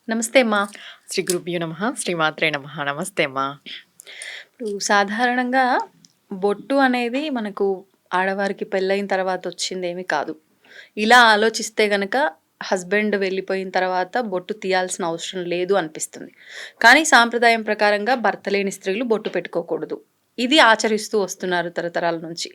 నమస్తే అమ్మా. శ్రీ గురుభ్యో నమః. శ్రీమాత్రే నమః. నమస్తే అమ్మా. ఇప్పుడు సాధారణంగా బొట్టు అనేది మనకు ఆడవారికి పెళ్ళైన తర్వాత వచ్చిందేమీ కాదు. ఇలా ఆలోచిస్తే గనక హస్బెండ్ వెళ్ళిపోయిన తర్వాత బొట్టు తీయాల్సిన అవసరం లేదు అనిపిస్తుంది. కానీ సాంప్రదాయం ప్రకారంగా భర్త లేని స్త్రీలు బొట్టు పెట్టుకోకూడదు. ఇది ఆచరిస్తూ వస్తున్నారు తరతరాల నుంచి.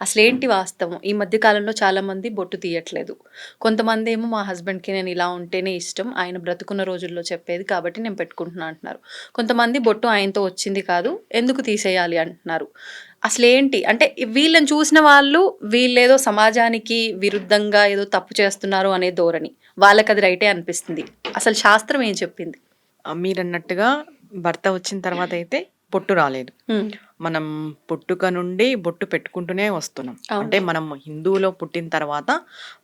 అసలేంటి వాస్తవం? ఈ మధ్య కాలంలో చాలామంది బొట్టు తీయట్లేదు. కొంతమందేమో మా హస్బెండ్‌కి నేను ఇలా ఉంటేనే ఇష్టం. ఆయన బ్రతుకున్న రోజుల్లో చెప్పేది కాబట్టి నేను పెట్టుకుంటున్నా అంటున్నారు. కొంతమంది బొట్టు ఆయనతో వచ్చింది కాదు. ఎందుకు తీసేయాలి అంటున్నారు. అసలేంటి? అంటే వీళ్ళని చూసిన వాళ్ళు వీళ్ళేదో సమాజానికి విరుద్ధంగా ఏదో తప్పు చేస్తున్నారు అనే ధోరణి. వాళ్ళకది రైటే అనిపిస్తుంది. అసలు శాస్త్రం ఏం చెప్పింది? మీరన్నట్టుగా భర్త వచ్చిన తర్వాత అయితే బొట్టు రాలేదు. హ్మ్. మనం పుట్టుక నుండి బొట్టు పెట్టుకుంటూనే వస్తున్నాం. అవును. అంటే మనం హిందువులో పుట్టిన తర్వాత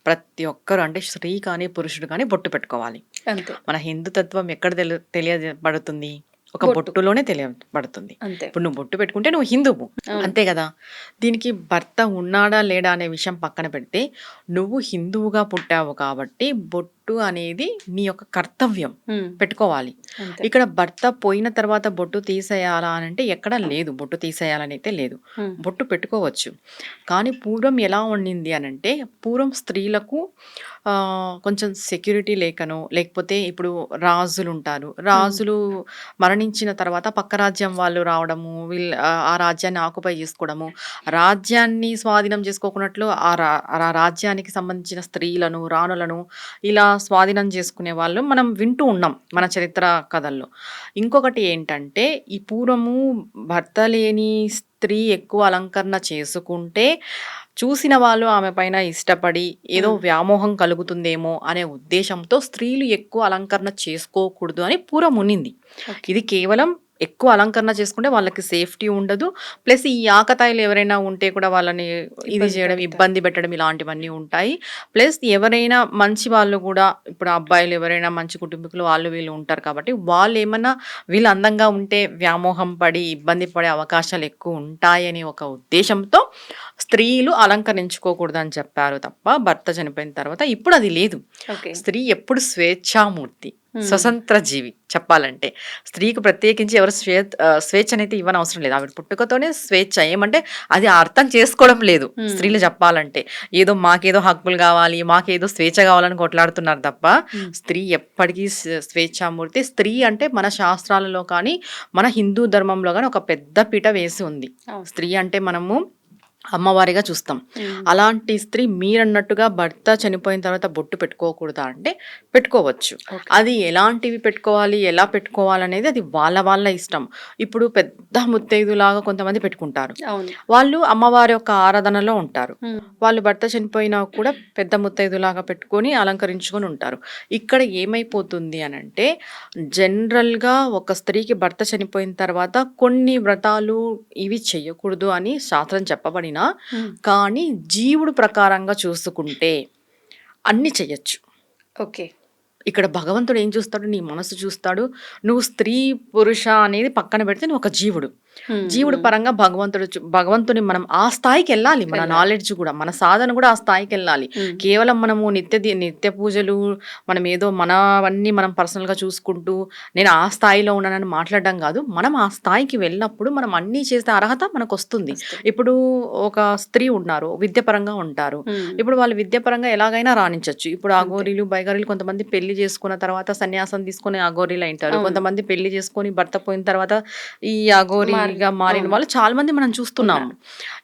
ప్రతి ఒక్కరు అంటే స్త్రీ కానీ, పురుషుడు కానీ బొట్టు పెట్టుకోవాలి. అంతే. మన హిందూ తత్వం ఎక్కడ తెలియబడుతుంది? ఒక బొట్టు. బొట్టులోనే తెలియబడుతుంది. అంతే. ఇప్పుడు నువ్వు బొట్టు పెట్టుకుంటే నువ్వు హిందువు. అవును. అంతే కదా! దీనికి భర్త ఉన్నాడా లేడా అనే విషయం పక్కన పెడితే, నువ్వు హిందువుగా పుట్టావు కాబట్టి బొట్టు అనేది నీ యొక్క కర్తవ్యం. హ్మ్. పెట్టుకోవాలి. అంతే. ఇక్కడ భర్త పోయిన తర్వాత బొట్టు తీసేయాలా అనంటే ఎక్కడా లేదు. బొట్టు తీసేయాలని అయితే లేదు. హ్మ్. బొట్టు పెట్టుకోవచ్చు. కానీ పూర్వం ఎలా ఉండింది అనంటే, పూర్వం స్త్రీలకు కొంచెం సెక్యూరిటీ లేకనో, లేకపోతే ఇప్పుడు రాజులుంటారు. రాజులు మరణించిన తర్వాత పక్క రాజ్యం వాళ్ళు రావడము, ఆ రాజ్యాన్ని ఆక్యుపై చేసుకోవడము, రాజ్యాన్ని స్వాధీనం చేసుకోకున్నట్లు ఆ రాజ్యానికి సంబంధించిన స్త్రీలను, రాణులను ఇలా స్వాధీనం చేసుకునే వాళ్ళు మనం వింటూ ఉన్నాం మన చరిత్ర కథల్లో. ఇంకొకటి ఏంటంటే, ఈ పూర్వము భర్త లేని స్త్రీ ఎక్కువ అలంకరణ చేసుకుంటే చూసిన వాళ్ళు ఆమె పైన ఇష్టపడి ఏదో వ్యామోహం కలుగుతుందేమో అనే ఉద్దేశంతో స్త్రీలు ఎక్కువ అలంకరణ చేసుకోకూడదు అని పూర్వం ఉన్నింది. ఓకే. ఇది కేవలం ఎక్కువ అలంకరణ చేసుకుంటే వాళ్ళకి సేఫ్టీ ఉండదు. ప్లస్ ఈ ఆకతాయిలు ఎవరైనా ఉంటే కూడా వాళ్ళని ఇది ఇబ్బంది చేయడం, పెడతారు. ఇబ్బంది పెట్టడం ఇలాంటివన్నీ ఉంటాయి. ప్లస్ ఎవరైనా మంచి వాళ్ళు కూడా ఇప్పుడు అబ్బాయిలు ఎవరైనా మంచి కుటుంబీకులు వాళ్ళు వీళ్ళు ఉంటారు కాబట్టి వాళ్ళు ఏమన్నా వీళ్ళు అందంగా ఉంటే వ్యామోహం పడి ఇబ్బంది పడే అవకాశాలు ఎక్కువ ఉంటాయని ఒక ఉద్దేశంతో స్త్రీలు అలంకరించుకోకూడదని చెప్పారు తప్ప భర్త చనిపోయిన తర్వాత ఇప్పుడు అది లేదు. ఓకే. స్త్రీ ఎప్పుడు స్వేచ్ఛామూర్తి, హ్మ్. స్వతంత్ర జీవి చెప్పాలంటే. స్త్రీకి ప్రత్యేకించి ఎవరు స్వేచ్ఛనైతే ఇవ్వనవసరం లేదు. ఆవిడ పుట్టుకతోనే స్వేచ్ఛ. ఏమంటే అది అర్థం చేసుకోవడం లేదు స్త్రీలు చెప్పాలంటే. ఏదో మాకేదో హక్కులు కావాలి, మాకేదో స్వేచ్ఛ కావాలని కొట్లాడుతున్నారు తప్ప స్త్రీ ఎప్పటికీ స్వేచ్ఛామూర్తి. స్త్రీ అంటే మన శాస్త్రాలలో కానీ, మన హిందూ ధర్మంలో కానీ ఒక పెద్ద పీట వేసి ఉంది. అవును. స్త్రీ అంటే మనము అమ్మవారిగా చూస్తాం. హ్మ్. అలాంటి స్త్రీ మీరన్నట్టుగా భర్త చనిపోయిన తర్వాత బొట్టు పెట్టుకోకూడదా అంటే పెట్టుకోవచ్చు. ఓకే. అది ఎలాంటివి పెట్టుకోవాలి, ఎలా పెట్టుకోవాలనేది అది వాళ్ళ ఇష్టం. ఇప్పుడు పెద్ద ముత్తైదులాగా కొంతమంది పెట్టుకుంటారు. అవును. వాళ్ళు అమ్మవారి యొక్క ఆరాధనలో ఉంటారు. హ్మ్. వాళ్ళు భర్త చనిపోయినా కూడా పెద్ద ముత్తైదులాగా పెట్టుకొని అలంకరించుకొని ఉంటారు. ఇక్కడ ఏమైపోతుంది అనంటే, జనరల్‌గా ఒక స్త్రీకి భర్త చనిపోయిన తర్వాత కొన్ని వ్రతాలు ఇవి చెయ్యకూడదు అని శాస్త్రం చెప్పబడినా, హ్మ్. కానీ జీవుడు ప్రకారంగా చూసుకుంటే అన్నీ చెయ్యొచ్చు. ఓకే. ఇక్కడ భగవంతుడు ఏం చూస్తాడు? నీ మనసు చూస్తాడు. నువ్వు స్త్రీ, పురుష అనేది పక్కన పెడితే నువ్వు ఒక జీవుడు. హ్మ్. జీవుడు పరంగా భగవంతుని మనం ఆ స్థాయికెళ్ళాలి. మన నాలెడ్జ్ కూడా, మన సాధన కూడా ఆ స్థాయికెళ్ళాలి. హ్మ్. కేవలం మనము నిత్య పూజలు, మనం ఏదో మనవన్నీ మనం పర్సనల్‌గా చూసుకుంటూ, నేను ఆ స్థాయిలో ఉన్నానని మాట్లాడడం కాదు. మనం ఆ స్థాయికి వెళ్ళినప్పుడు మనం అన్నీ చేసే అర్హత మనకొస్తుంది. వస్తుంది. ఇప్పుడు ఒక స్త్రీ ఉన్నారు, విద్యాపరంగా ఉంటారు. హ్మ్. ఇప్పుడు వాళ్ళు విద్యాపరంగా ఎలాగైనా రాణించొచ్చు. ఇప్పుడు అంతే. అఘోరీలు, బైగారీలు కొంతమంది పెళ్లి చేసుకున్న తర్వాత సన్యాసం తీసుకొని అఘోరీలు అయింటారు. అవును. కొంతమంది పెళ్లి చేసుకొని భర్త పోయిన తర్వాత ఈ అఘోరీగా మారిన అవును. వాళ్ళు చాలా మంది మనం చూస్తున్నాము.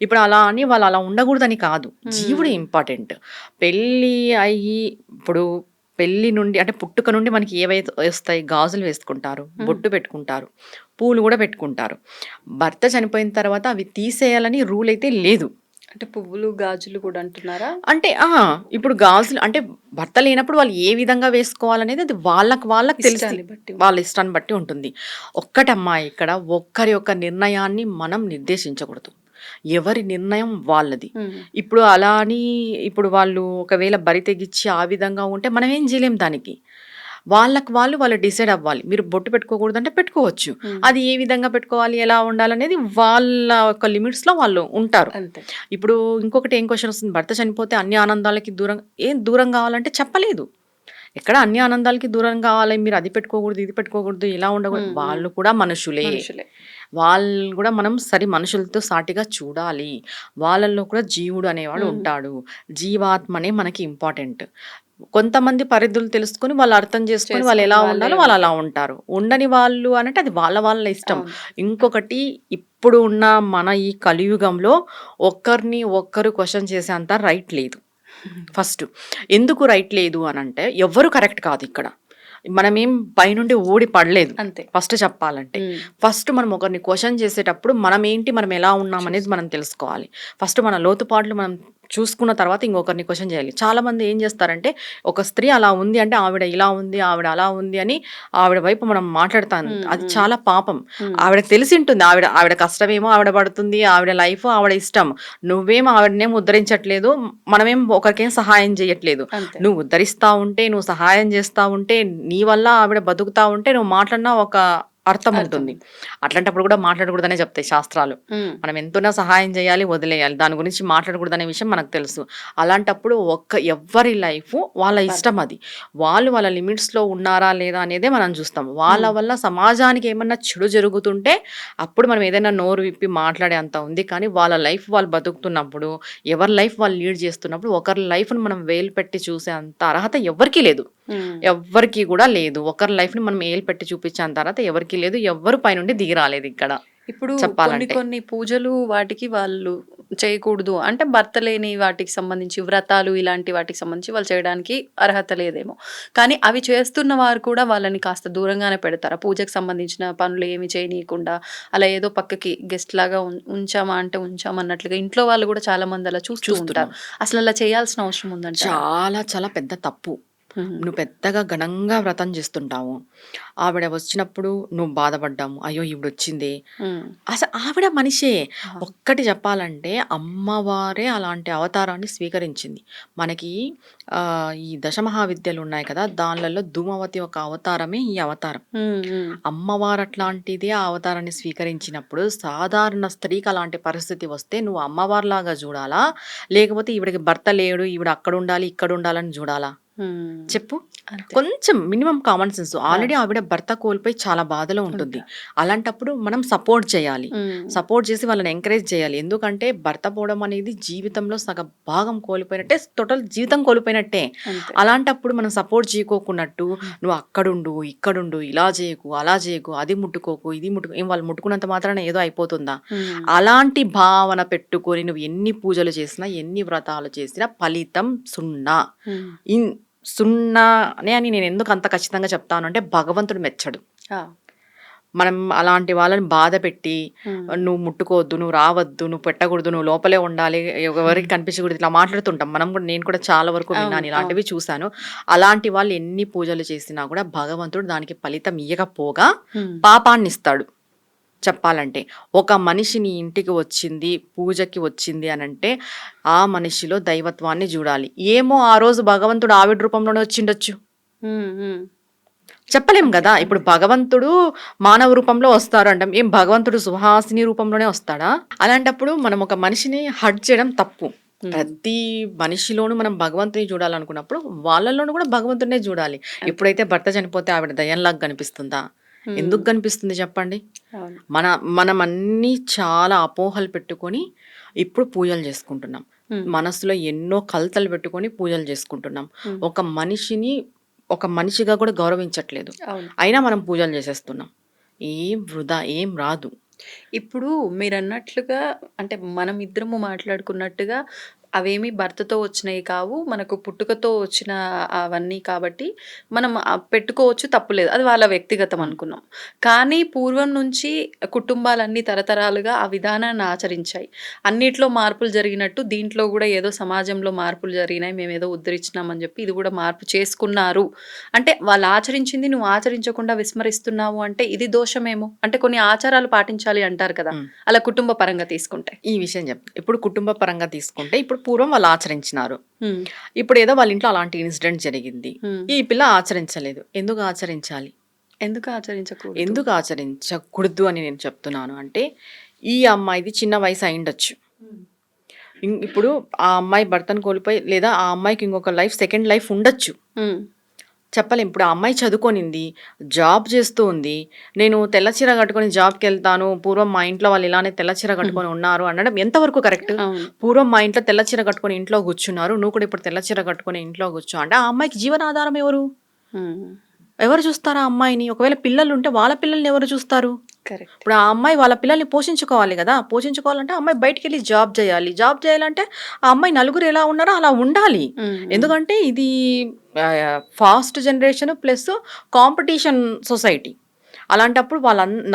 ఇప్పుడు అలా అని వాళ్ళు అలా ఉండకూడదని కాదు. జీవుడు హ్మ్. ఇంపార్టెంట్. పెళ్లి అయ్యి ఇప్పుడు పెళ్లి నుండి అంటే పుట్టుక నుండి మనకి ఏవైతే వస్తాయి, గాజులు వేసుకుంటారు, బొట్టు పెట్టుకుంటారు, పూలు కూడా పెట్టుకుంటారు. భర్త చనిపోయిన తర్వాత అవి తీసేయాలని రూల్ అయితే లేదు. అంటే పువ్వులు, గాజులు కూడా అంటున్నారా? అంటే ఇప్పుడు గాజులు అంటే భర్త లేనప్పుడు వాళ్ళు ఏ విధంగా వేసుకోవాలనేది అది వాళ్ళకి తెలిసి ఇష్టాన్ని బట్టి. వాళ్ళ ఇష్టాన్ని బట్టి ఉంటుంది. ఒక్కటమ్మా ఇక్కడ ఒక్కరి యొక్క నిర్ణయాన్ని మనం నిర్దేశించకూడదు. ఎవరి నిర్ణయం వాళ్ళది. హ్మ్. ఇప్పుడు అలా అని ఇప్పుడు వాళ్ళు ఒకవేళ బరి తెగించి ఆ విధంగా ఉంటే మనం ఏం చేయలేం దానికి. వాళ్ళు డిసైడ్ అవ్వాలి. మీరు బొట్టు పెట్టుకోకూడదంటే పెట్టుకోవచ్చు. హ్మ్. అది ఏ విధంగా పెట్టుకోవాలి, ఎలా ఉండాలనేది వాళ్ళ యొక్క లిమిట్స్‌లో వాళ్ళు ఉంటారు. అంతే. ఇప్పుడు ఇంకొకటి ఏం క్వెషన్ వస్తుంది, భర్త చనిపోతే అన్ని ఆనందాలకి దూరం కావాలంటే చెప్పలేదు. ఎక్కడ అన్ని ఆనందాలకి దూరం కావాలి, మీరు అది పెట్టుకోకూడదు, ఇది పెట్టుకోకూడదు, ఇలా ఉండకూడదు. వాళ్ళు కూడా మనుషులే. మనుషులే. వాళ్ళు కూడా మనం మనుషులతో సాటిగా చూడాలి. వాళ్ళల్లో కూడా జీవుడు అనేవాడు ఉంటాడు. జీవాత్మనే మనకి ఇంపార్టెంట్. కొంతమంది పరిధులు తెలుసుకొని వాళ్ళు అర్థం చేసుకొని వాళ్ళు ఎలా ఉండాలో వాళ్ళు అలా ఉంటారు. ఉండని వాళ్ళు అనంటే అది వాళ్ళ ఇష్టం. ఇంకొకటి, ఇప్పుడు ఉన్న మన ఈ కలియుగంలో ఒకరిని ఒక్కరు క్వశ్చన్ చేసేంత రైట్ లేదు. ఫస్ట్ ఎందుకు రైట్ లేదు అనంటే ఎవ్వరు కరెక్ట్ కాదు ఇక్కడ. మనమేం పైనుండి ఊడి పడలేదు. అంతే. ఫస్ట్ చెప్పాలంటే ఫస్ట్ మనం ఒకరిని క్వశ్చన్ చేసేటప్పుడు మనం ఏంటి, మనం ఎలా ఉన్నాం అనేది మనం తెలుసుకోవాలి. ఫస్ట్ మన లోతుపాట్లు మనం చూసుకున్న తర్వాత ఇంకొకరిని క్వశ్చన్ చేయాలి. చాలా మంది ఏం చేస్తారంటే, ఒక స్త్రీ అలా ఉంది అంటే ఆవిడ ఇలా ఉంది, ఆవిడ అలా ఉంది అని ఆవిడ వైపు మనం మాట్లాడతాం. అది చాలా పాపం. ఆవిడకి తెలిసి ఉంటుంది ఆవిడ కష్టమేమో ఆవిడ పడుతుంది, ఆవిడ లైఫ్ ఆవిడ ఇష్టం. నువ్వేం ఆవిడనేం ఉద్ధరించట్లేదు, మనమేం ఒకరికేం సహాయం చేయట్లేదు. నువ్వు ఉద్ధరిస్తా ఉంటే, నువ్వు సహాయం చేస్తా ఉంటే, నీ వల్ల ఆవిడ బతుకుతా ఉంటే నువ్వు మాట్లాడినా ఒక అర్థం ఉంటుంది. అట్లాంటప్పుడు కూడా మాట్లాడకూడదనే చెప్తాయి శాస్త్రాలు. మనం ఎంతైనా సహాయం చేయాలి, వదిలేయాలి, దాని గురించి మాట్లాడకూడదనే విషయం మనకు తెలుసు. అలాంటప్పుడు ఎవ్వరి లైఫ్ వాళ్ళ ఇష్టం. అది వాళ్ళ లిమిట్స్లో ఉన్నారా లేదా అనేదే మనం చూస్తాం. వాళ్ళ వల్ల సమాజానికి ఏమన్నా చెడు జరుగుతుంటే అప్పుడు మనం ఏదైనా నోరు విప్పి మాట్లాడే అంత ఉంది. కానీ వాళ్ళ లైఫ్ వాళ్ళు బతుకుతున్నప్పుడు, ఎవరి లైఫ్ వాళ్ళు లీడ్ చేస్తున్నప్పుడు ఒకరి లైఫ్ను మనం వేలు పెట్టి చూసే అంత అర్హత ఎవరికీ లేదు. ఎవ్వరికి కూడా లేదు. ఒకరి లైఫ్ని మనం ఏలు పెట్టి చూపించేంత అర్హత ఎవరికి లేదు. ఎవ్వరు పైనుండి దిగి రాలేదు ఇక్కడ. ఇప్పుడు చెప్పాలంటే కొన్ని పూజలు వాటికి వాళ్ళు చేయకూడదు అంటే, భర్త లేని వాటికి సంబంధించి వ్రతాలు ఇలాంటి వాటికి సంబంధించి వాళ్ళు చేయడానికి అర్హత లేదేమో. కానీ అవి చేస్తున్న వారు కూడా వాళ్ళని కాస్త దూరంగానే పెడతారు. పూజకు సంబంధించిన పనులు ఏమి చేయనీయకుండా అలా ఏదో పక్కకి గెస్ట్ లాగా ఉంచామా అంటే ఉంచామన్నట్లుగా ఇంట్లో వాళ్ళు కూడా చాలా మంది అలా చూస్తూ ఉంటారు. అసలు అలా చేయాల్సిన అవసరం ఉందంట. చాలా చాలా పెద్ద తప్పు. నువ్వు పెద్దగా ఘనంగా వ్రతం చేస్తుంటావు, ఆవిడ వచ్చినప్పుడు నువ్వు బాధపడ్డాము, అయ్యో ఈవిడ వచ్చింది. అసలు ఆవిడ మనిషే. ఒక్కటి చెప్పాలంటే అమ్మవారే అలాంటి అవతారాన్ని స్వీకరించింది. మనకి ఈ దశమహావిద్యలు ఉన్నాయి కదా, దానిలలో ధూమవతి ఒక అవతారమే ఈ అవతారం. అమ్మవారు అట్లాంటిదే ఆ అవతారాన్ని స్వీకరించినప్పుడు సాధారణ స్త్రీకి అలాంటి పరిస్థితి వస్తే నువ్వు అమ్మవారిలాగా చూడాలా, లేకపోతే ఈవిడకి భర్త లేడు, ఈవిడ అక్కడ ఉండాలి ఇక్కడ ఉండాలని చూడాలా? చెప్పు. కొంచెం మినిమం కామన్ సెన్స్. ఆల్రెడీ ఆవిడ భర్త కోల్పోయి చాలా బాధలో ఉంటుంది. అలాంటప్పుడు మనం సపోర్ట్ చేయాలి. సపోర్ట్ చేసి వాళ్ళని ఎంకరేజ్ చేయాలి. ఎందుకంటే భర్త పోవడం అనేది జీవితంలో సగ భాగం కోల్పోయినట్టే, టోటల్ జీవితం కోల్పోయినట్టే. అలాంటప్పుడు మనం సపోర్ట్ చేయకోకున్నట్టు నువ్వు అక్కడుండు ఇక్కడుండు, ఇలా చేయకు అలా చేయకు, అది ముట్టుకోకు ఇది ముట్టుకో, ఏం వాళ్ళు ముట్టుకున్నంత మాత్రాన ఏదో అయిపోతుందా? అలాంటి భావన పెట్టుకొని నువ్వు ఎన్ని పూజలు చేసినా ఎన్ని వ్రతాలు చేసినా ఫలితం సున్నా. సున్నానే అని నేను ఎందుకు అంత ఖచ్చితంగా చెప్తాను అంటే, భగవంతుడు మెచ్చడు. మనం అలాంటి వాళ్ళని బాధ పెట్టి నువ్వు ముట్టుకోవద్దు, నువ్వు రావద్దు, నువ్వు పెట్టకూడదు, నువ్వు లోపలే ఉండాలి, ఎవరికి కనిపించకూడదు, ఇట్లా మాట్లాడుతుంటాం మనం కూడా. నేను కూడా చాలా వరకు విన్నాను, ఇలాంటివి చూశాను. అలాంటి వాళ్ళు ఎన్ని పూజలు చేసినా కూడా భగవంతుడు దానికి ఫలితం ఇయ్యకపోగా పాపాన్ని ఇస్తాడు. చెప్పాలంటే ఒక మనిషిని ఇంటికి వచ్చింది, పూజకి వచ్చింది అనంటే ఆ మనిషిలో దైవత్వాన్ని చూడాలి. ఏమో ఆ రోజు భగవంతుడు ఆవిడ రూపంలోనే వచ్చిండొచ్చు, చెప్పలేం కదా. ఇప్పుడు భగవంతుడు మానవ రూపంలో వస్తారు అంటాం, ఏం భగవంతుడు సుహాసిని రూపంలోనే వస్తాడా? అలాంటప్పుడు మనం ఒక మనిషిని హర్ట్ చేయడం తప్పు. ప్రతి మనిషిలోనూ మనం భగవంతుని చూడాలనుకున్నప్పుడు వాళ్ళలోనూ కూడా భగవంతుడినే చూడాలి. ఎప్పుడైతే భర్త చనిపోతే ఆవిడ దయ్యంలాగా కనిపిస్తుందా? ఎందుకు కనిపిస్తుంది చెప్పండి? మనం అన్ని చాలా అపోహలు పెట్టుకొని ఇప్పుడు పూజలు చేసుకుంటున్నాం. మనసులో ఎన్నో కలతలు పెట్టుకొని పూజలు చేసుకుంటున్నాం. ఒక మనిషిని ఒక మనిషిగా కూడా గౌరవించట్లేదు. అయినా మనం పూజలు చేసేస్తున్నాం. ఏం వృధా, ఏం రాదు. ఇప్పుడు మీరన్నట్లుగా అంటే మనం ఇద్దరము మాట్లాడుకున్నట్టుగా అవేమి భర్తతో వచ్చినవి కావు, మనకు పుట్టుకతో వచ్చిన అవన్నీ కాబట్టి మనం పెట్టుకోవచ్చు, తప్పులేదు, అది వాళ్ళ వ్యక్తిగతం అనుకున్నాం. కానీ పూర్వం నుంచి కుటుంబాలన్నీ తరతరాలుగా ఆ విధానాన్ని ఆచరించాయి. అన్నిట్లో మార్పులు జరిగినట్టు దీంట్లో కూడా ఏదో సమాజంలో మార్పులు జరిగినాయి, మేము ఏదో ఉద్ధరించినామని చెప్పి ఇది కూడా మార్పు చేసుకున్నారు. అంటే వాళ్ళు ఆచరించింది నువ్వు ఆచరించకుండా విస్మరిస్తున్నావు అంటే ఇది దోషమేమో. అంటే కొన్ని ఆచారాలు పాటించాలి అంటారు కదా, అలా కుటుంబ పరంగా తీసుకుంటే. ఈ విషయం చెప్తా. ఇప్పుడు కుటుంబ పరంగా తీసుకుంటే, ఇప్పుడు పూర్వం వాళ్ళు ఆచరించినారు, ఇప్పుడు ఏదో వాళ్ళ ఇంట్లో అలాంటి ఇన్సిడెంట్ జరిగింది, ఈ పిల్ల ఆచరించలేదు. ఎందుకు ఆచరించాలి? ఎందుకు ఆచరించకూడదు అని నేను చెప్తున్నాను అంటే, ఈ అమ్మాయిది చిన్న వయసు అయిండొచ్చు. ఇప్పుడు ఆ అమ్మాయి భర్తను కోల్పోయి, లేదా ఆ అమ్మాయికి ఇంకొక లైఫ్, సెకండ్ లైఫ్ ఉండొచ్చు. చెప్పలేం. ఇప్పుడు ఆ అమ్మాయి చదువుకొనింది, జాబ్ చేస్తూ ఉంది. నేను తెల్ల చీర కట్టుకొని జాబ్‌కెళ్తాను. పూర్వం మా ఇంట్లో వాళ్ళు ఇలానే తెల్ల చీర కట్టుకొని ఉన్నారు అనడం ఎంతవరకు కరెక్ట్? అవును. పూర్వం మా ఇంట్లో తెల్ల చీర కట్టుకొని ఇంట్లో కూర్చున్నారు. నువ్వు కూడా ఇప్పుడు తెల్ల చీర కట్టుకొని ఇంట్లో కూర్చో అంటే ఆ అమ్మాయికి జీవనాధారం ఎవరు? హ్మ్. ఎవరు చూస్తారు ఆ అమ్మాయిని? ఒకవేళ పిల్లలుంటే వాళ్ళ పిల్లల్ని ఎవరు చూస్తారు? కరెక్ట్. ఇప్పుడు ఆ అమ్మాయి వాళ్ళ పిల్లల్ని పోషించుకోవాలి గదా! పోషించుకోవాలంటే ఆ అమ్మాయి బయటికెళ్ళి జాబ్ జేయాలి. జాబ్ చేయాలంటే ఆ అమ్మాయి నలుగురు ఎలా ఉన్నారో అలా ఉండాలి. హ్మ్. హ్మ్. ఎందుకంటే ఇది fast generation plus competition society. అలాంటప్పుడు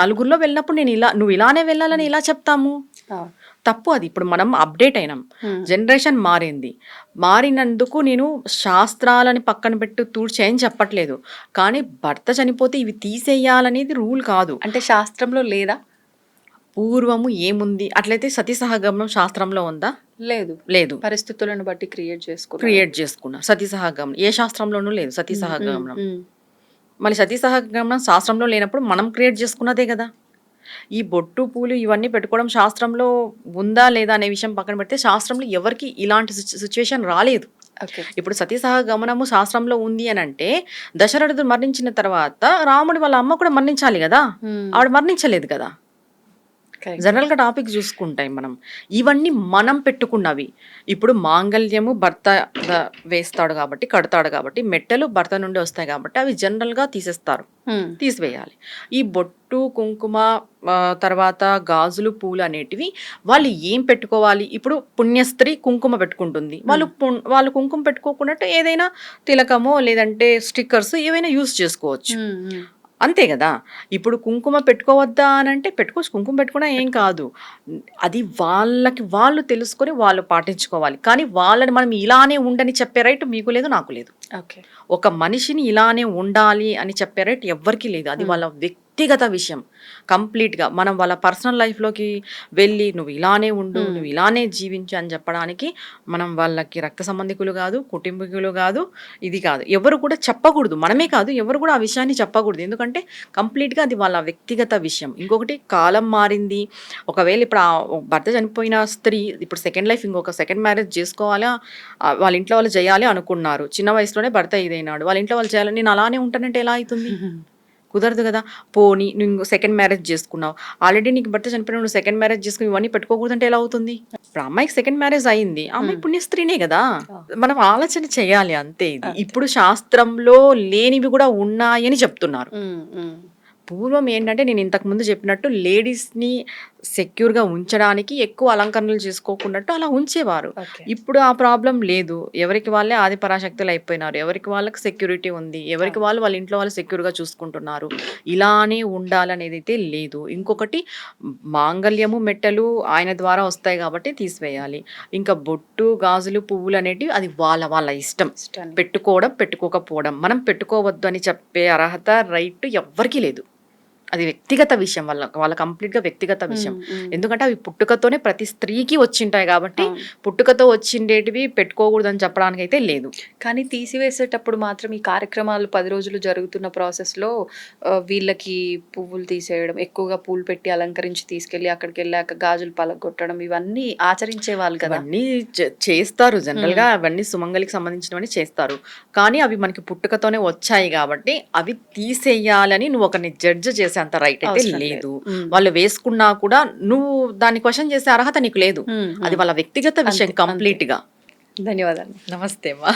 నలుగురిలో వెళ్ళినప్పుడు నువ్వు ఇలానే వెళ్ళాలని ఎలా చెప్తాము? అవును. తప్పు అది. ఇప్పుడు మనం అప్‌డేట్ అయినాం. హ్మ్. జనరేషన్ మారింది. మారినందుకు నేను శాస్త్రాలని పక్కన పెట్టు తూడ్చేయి అని చెప్పట్లేదు. కానీ భర్త చనిపోతే ఇవి తీసేయాలనేది రూల్ కాదు. అంటే శాస్త్రంలో లేదా? పూర్వము ఏముంది? అట్లయితే సతీ సహగమనం శాస్త్రంలో ఉందా? లేదు. లేదు. పరిస్థితులను బట్టి క్రియేట్ చేసుకున్నారు. క్రియేట్ చేసుకున్నారు. సతీ సహగమనం. ఏ శాస్త్రంలోనూ లేదు సతీ హ్మ్. హ్మ్. సహగమనం. హ్మ్. మళ్ళీ సతీ సహగమనం శాస్త్రంలో లేనప్పుడు మనం క్రియేట్ చేసుకున్నదే గదా! ఈ బొట్టు, పూలు ఇవన్నీ పెట్టుకోవడం శాస్త్రంలో ఉందా? లేదా? అనే విషయం పక్కన పెడితే శాస్త్రంలో ఎవరికీ ఇలాంటి సిట్యుయేషన్ రాలేదు. ఓకే. ఇప్పుడు సతీ సహగమనము శాస్త్రంలో ఉంది అనంటే దశరథుడు మరణించిన తర్వాత రాముడు వాళ్ళ అమ్మ కూడా మరణించాలి గదా! హ్మ్. ఆవిడ మరణించలేదు కదా! కరెక్ట్. జనరల్‌గా టాపిక్ చూసుకుంటే మనం. ఇవన్నీ మనం పెట్టుకున్నవి. ఇప్పుడు మాంగళ్యము భర్త ద వేస్తాడు కాబట్టి, కడతాడు కాబట్టి, మెట్టెలు భర్త నుండి వస్తాయి కాబట్టి అవి జనరల్‌గా తీసేస్తారు. హ్మ్. తీసివేయాలి. ఈ బొట్టు, కుంకుమ తర్వాత గాజులు, పూలు అనేటివి వాళ్ళు ఏం పెట్టుకోవాలి? ఇప్పుడు పుణ్యస్త్రీ కుంకుమ పెట్టుకుంటుంది. వాళ్ళు కుంకుమ పెట్టుకోకున్నట్టు ఏదైనా తిలకమో, లేదంటే స్టిక్కర్స్ ఏవైనా యూజ్ చేసుకోవచ్చు. హ్మ్. హ్మ్. అంతే గదా! ఇప్పుడు కుంకుమ పెట్టుకోవద్దా అనంటే పెట్టుకోవచ్చు. కుంకుమ పెట్టుకున్నా ఏం కాదు. అది వాళ్ళకి వాళ్ళు తెలుసుకొని వాళ్ళు పాటించుకోవాలి. కానీ వాళ్ళని మనం ఇలానే ఉండని చెప్పే రైట్ మీకు లేదు, నాకు లేదు. ఓకే. ఒక మనిషిని ఇలానే ఉండాలి అని చెప్పే రైట్ ఎవ్వరికీ లేదు. అది హ్మ్. వాళ్ళ వ్యక్తిగత విషయం. కంప్లీట్‌గా. మనం వాళ్ళ పర్సనల్ లైఫ్‌లోకి వెళ్ళి నువ్వు ఇలానే ఉండు, హ్మ్. నువ్వు ఇలానే జీవించు అని చెప్పడానికి మనం వాళ్ళకి రక్త సంబంధికులు గాదు, కుటుంబీకులు గాదు, ఇది కాదు. ఎవరు కూడా చెప్పకూడదు. మనమే కాదు ఎవరు కూడా ఆ విషయాన్ని చెప్పకూడదు. ఎందుకంటే కంప్లీట్‌గా అది వాళ్ళ వ్యక్తిగత విషయం. ఇంకొకటి కాలం మారింది. ఒకవేళ ఇప్పుడు భర్త చనిపోయిన స్త్రీ ఇప్పుడు సెకండ్ లైఫ్ ఇంకొక సెకండ్ మ్యారేజ్ చేసుకోవాలా వాళ్ళ ఇంట్లో వాళ్ళు చేయాలి అనుకున్నారు. చిన్న వయసులోనే భర్త ఇదైనాడు. వాళ్ళ ఇంట్లో వాళ్ళు చేయాలని నేను అలానే ఉంటానంటే ఎలా అయితుంది? కుదరదు గదా! పోనీ నువ్వు సెకండ్ మ్యారేజ్ చేసుకున్నావు. ఆల్రెడీ నీకు భర్త చనిపోయినప్పుడు నువ్వు సెకండ్ మ్యారేజ్ చేసుకొని ఇవన్నీ పెట్టుకోకూడదంటే ఎలా అవుతుంది? ఇప్పుడు ఆ అమ్మాయికి సెకండ్ మ్యారేజ్ అయింది. ఆ అమ్మాయి హ్మ్. పుణ్యస్త్రీనే గదా! ఆ! మనం ఆలోచన చేయాలి అంతే ఇది. అంతే. ఇప్పుడు శాస్త్రంలో లేనివి గూడా ఉన్నాయని చెప్తున్నారు. హ్మ్. హ్మ్. పూర్వం ఏంటంటే నేను ఇంతకు ముందు చెప్పినట్టు లేడీస్‌ని సెక్యూర్‌గా ఉంచడానికి ఎక్కువ అలంకరణలు చేసుకోకున్నట్టు అలా ఉంచేవారు. ఓకే. ఇప్పుడు ఆ ప్రాబ్లమ్ లేదు. ఎవరికి వాళ్ళే ఆది పరాశక్తులు అయిపోయినారు. ఎవరికి వాళ్ళకి సెక్యూరిటీ ఉంది. ఎవరికి అవును. వాళ్ళు వాళ్ళ ఇంట్లో వాళ్ళు సెక్యూర్‌గా చూసుకుంటున్నారు. ఇలానే ఉండాలనేదైతే లేదు. ఇంకొకటి మాంగళ్యము, మెట్టెలు ఆయన ద్వారా వస్తాయి కాబట్టి తీసివేయాలి. ఇంకా బొట్టు, గాజులు, పువ్వులనేటివి అది వాళ్ళ వాళ్ళ ఇష్టం. ఇష్టాన్ని. పెట్టుకోవడం, పెట్టుకోకపోవడం. మనం పెట్టుకోవద్దు అని చెప్పే అర్హత, రైట్ ఎవ్వరికీ లేదు. అది వ్యక్తిగత విషయం వాళ్ళ కంప్లీట్‌గా వ్యక్తిగత విషయం. హ్మ్. హ్మ్. ఎందుకంటే అవి పుట్టుకతోనే ప్రతి స్త్రీకి వచ్చింటాయి కాబట్టి, అవును. పుట్టుకతో వచ్చిండేటివి పెట్టుకోకూడదని చెప్పడానికైతే లేదు. కానీ తీసివేసేటప్పుడు మాత్రం ఈ కార్యక్రమాలు 10 రోజులు జరుగుతున్న ప్రాసెస్‌లో వీళ్ళకి పువ్వులు తీసేయడం, ఎక్కువగా పూలు పెట్టి అలంకరించి తీసుకెళ్ళి అక్కడికెళ్ళాక గాజులు పలగొట్టడం ఇవన్నీ ఆచరించేవాళ్ళు కదా! అవన్నీ చేస్తారు హ్మ్. జనరల్‌గా అవన్నీ సుమంగళికి సంబంధించినవన్నీ చేస్తారు. కానీ అవి మనకి పుట్టుకతోనే వచ్చాయి గాబట్టి, అవి తీసేయాలని నువ్వు ఒకరిని జడ్జ్ చేసేంత రైట్ అయితే అవసరం లేదు. లేదు. హ్మ్. వాళ్ళు వేసుకున్నా కూడా నువ్వు దాన్ని క్వెషన్ చేసే అర్హత నీకు లేదు. హ్మ్. అది హ్మ్. వాళ్ళ వ్యక్తిగత విషయం అంతే. అంతే. కంప్లీట్‌గా. ధన్యవాదాలు. నమస్తే అమ్మా.